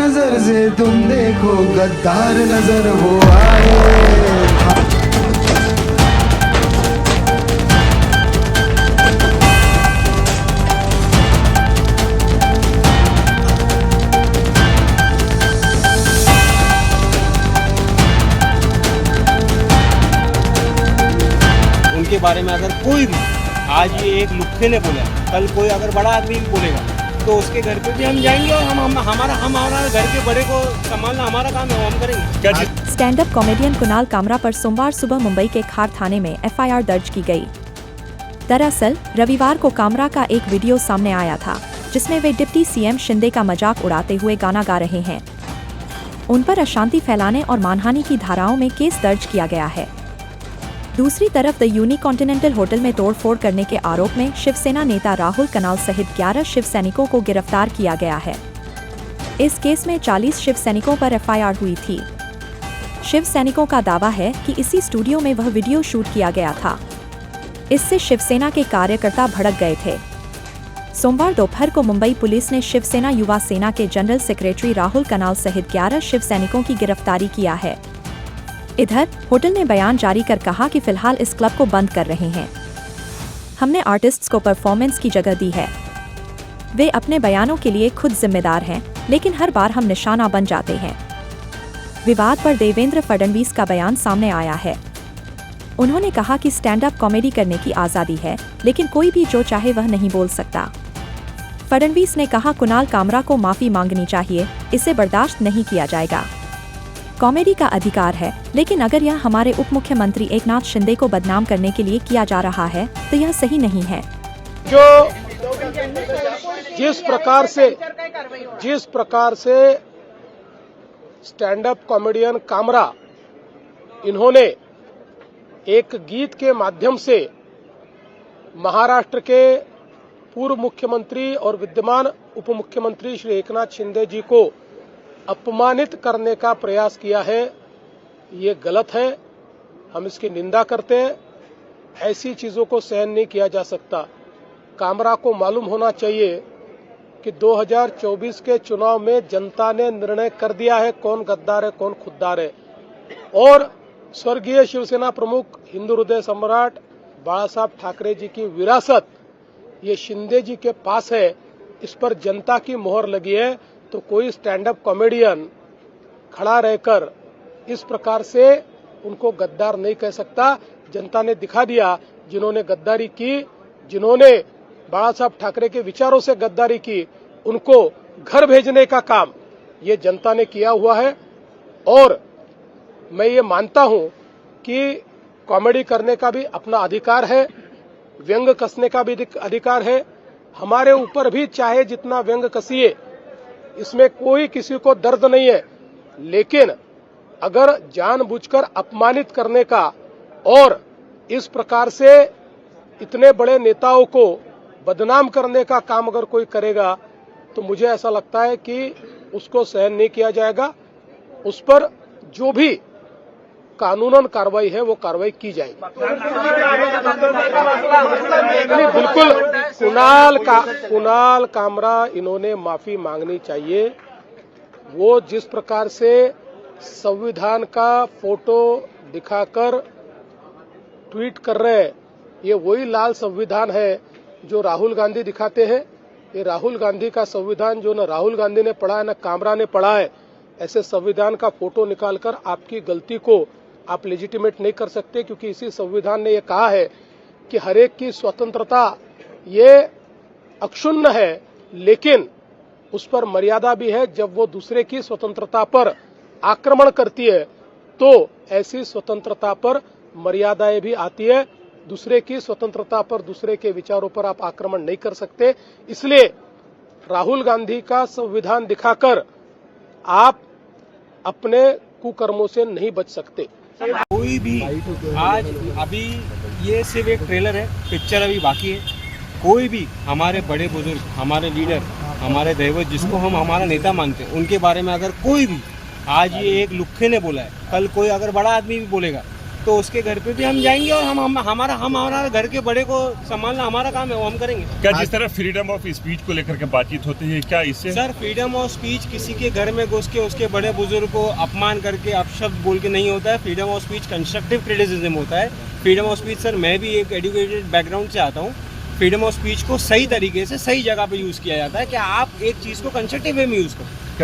नजर से तुम देखो, गद्दार नजर वो आए। उनके बारे में अगर कोई भी आज ये एक लुक्खे ने बोला, कल कोई अगर बड़ा आदमी भी बोलेगा तो उसके घर पे भी हम जाएंगे और हमारा घर के बड़े को संभालना हमारा काम है, वो हम करेंगे। Stand up comedian Kunal Kamra पर सोमवार सुबह मुंबई के खार थाने में एफआईआर दर्ज की गई। दरअसल रविवार को कामरा का एक वीडियो सामने आया था जिसमें वे डिप्टी सीएम शिंदे का मजाक उड़ाते हुए गाना गा रहे हैं। उन पर अशांति फैलाने और मानहानि की धाराओं में केस दर्ज किया गया है। दूसरी तरफ द यूनिकॉन्टिनेंटल होटल में तोड़फोड़ करने के आरोप में शिवसेना नेता राहुल कनाल सहित 11 शिव सैनिकों को गिरफ्तार किया गया है। इस केस में 40 शिव सैनिकों पर एफआईआर हुई थी। शिव सैनिकों का दावा है कि इसी स्टूडियो में वह वीडियो शूट किया गया था। इससे शिवसेना के कार्यकर्ता भड़क गए थे। सोमवार दोपहर को मुंबई पुलिस ने शिवसेना युवा सेना के जनरल सेक्रेटरी राहुल कनाल सहित 11 शिव सैनिकों की गिरफ्तारी किया है। इधर होटल ने बयान जारी कर कहा कि फिलहाल इस क्लब को बंद कर रहे हैं। हमने आर्टिस्ट्स को परफॉर्मेंस की जगह दी है। वे अपने बयानों के लिए खुद जिम्मेदार हैं, लेकिन हर बार हम निशाना बन जाते हैं। विवाद पर देवेंद्र फडणवीस का बयान सामने आया है। उन्होंने कहा कि स्टैंड अप कॉमेडी करने की आज़ादी है, लेकिन कोई भी जो चाहे वह नहीं बोल सकता। फडणवीस ने कहा कुणाल कामरा को माफी मांगनी चाहिए, इसे बर्दाश्त नहीं किया जाएगा। कॉमेडी का अधिकार है, लेकिन अगर यह हमारे उप मुख्यमंत्री एकनाथ शिंदे को बदनाम करने के लिए किया जा रहा है तो यह सही नहीं है। जो जिस प्रकार से स्टैंड अप कॉमेडियन कामरा इन्होंने एक गीत के माध्यम से महाराष्ट्र के पूर्व मुख्यमंत्री और विद्यमान उप मुख्यमंत्री श्री एकनाथ शिंदे जी को अपमानित करने का प्रयास किया है, ये गलत है। हम इसकी निंदा करते हैं। ऐसी चीजों को सहन नहीं किया जा सकता। कामरा को मालूम होना चाहिए कि 2024 के चुनाव में जनता ने निर्णय कर दिया है कौन गद्दार है कौन खुद्दार है, और स्वर्गीय शिवसेना प्रमुख हिंदू हृदय सम्राट बाला साहब ठाकरे जी की विरासत ये शिंदे जी के पास है। इस पर जनता की मोहर लगी है, तो कोई स्टैंड अप कॉमेडियन खड़ा रहकर इस प्रकार से उनको गद्दार नहीं कह सकता। जनता ने दिखा दिया, जिन्होंने गद्दारी की, जिन्होंने बाला साहब ठाकरे के विचारों से गद्दारी की, उनको घर भेजने का काम ये जनता ने किया हुआ है। और मैं ये मानता हूं कि कॉमेडी करने का भी अपना अधिकार है, व्यंग कसने का भी अधिकार है। हमारे ऊपर भी चाहे जितना व्यंग कसिए, इसमें कोई किसी को दर्द नहीं है, लेकिन अगर जानबूझकर अपमानित करने का और इस प्रकार से इतने बड़े नेताओं को बदनाम करने का काम अगर कोई करेगा तो मुझे ऐसा लगता है कि उसको सहन नहीं किया जाएगा। उस पर जो भी कानूनन कार्रवाई है वो कार्रवाई की जाएगी। बिल्कुल कुणाल कामरा इन्होंने माफी मांगनी चाहिए। वो जिस प्रकार से संविधान का फोटो दिखाकर ट्वीट कर रहे हैं, ये वही लाल संविधान है जो राहुल गांधी दिखाते हैं। ये राहुल गांधी का संविधान जो न राहुल गांधी ने पढ़ा है न कामरा ने पढ़ा है। ऐसे संविधान का फोटो निकालकर आपकी गलती को आप लेजिटिमेट नहीं कर सकते, क्योंकि इसी संविधान ने यह कहा है कि हर एक की स्वतंत्रता ये अक्षुण्ण है, लेकिन उस पर मर्यादा भी है। जब वो दूसरे की स्वतंत्रता पर आक्रमण करती है तो ऐसी स्वतंत्रता पर मर्यादाएं भी आती है। दूसरे की स्वतंत्रता पर, दूसरे के विचारों पर आप आक्रमण नहीं कर सकते। इसलिए राहुल गांधी का संविधान दिखाकर आप अपने कुकर्मों से नहीं बच सकते। कोई भी आज अभी ये सिर्फ एक ट्रेलर है, पिक्चर अभी बाकी है। कोई भी हमारे बड़े बुजुर्ग, हमारे लीडर, हमारे दैवत जिसको हम हमारा नेता मानते हैं, उनके बारे में अगर कोई भी आज ये एक लुक्खे ने बोला है, कल कोई अगर बड़ा आदमी भी बोलेगा तो उसके घर पे भी हम जाएंगे और हमारा घर के बड़े को संभालना हमारा काम है, वो हम करेंगे। क्या जिस तरह फ्रीडम ऑफ स्पीच को लेकर के बातचीत होती है, क्या इससे सर फ्रीडम ऑफ स्पीच किसी के घर में घुस के उसके बड़े बुजुर्ग को अपमान करके अपशब्द बोल के नहीं होता है। Freedom of speech constructive criticism होता है। फ्रीडम ऑफ स्पीच सर, मैं भी एक एजुकेटेड बैकग्राउंड से आता हूँ। फ्रीडम ऑफ स्पीच को सही तरीके से सही जगह पे यूज़ किया जाता है कि आप एक चीज़ को कंस्ट्रक्टिव वे में यूज़ करो।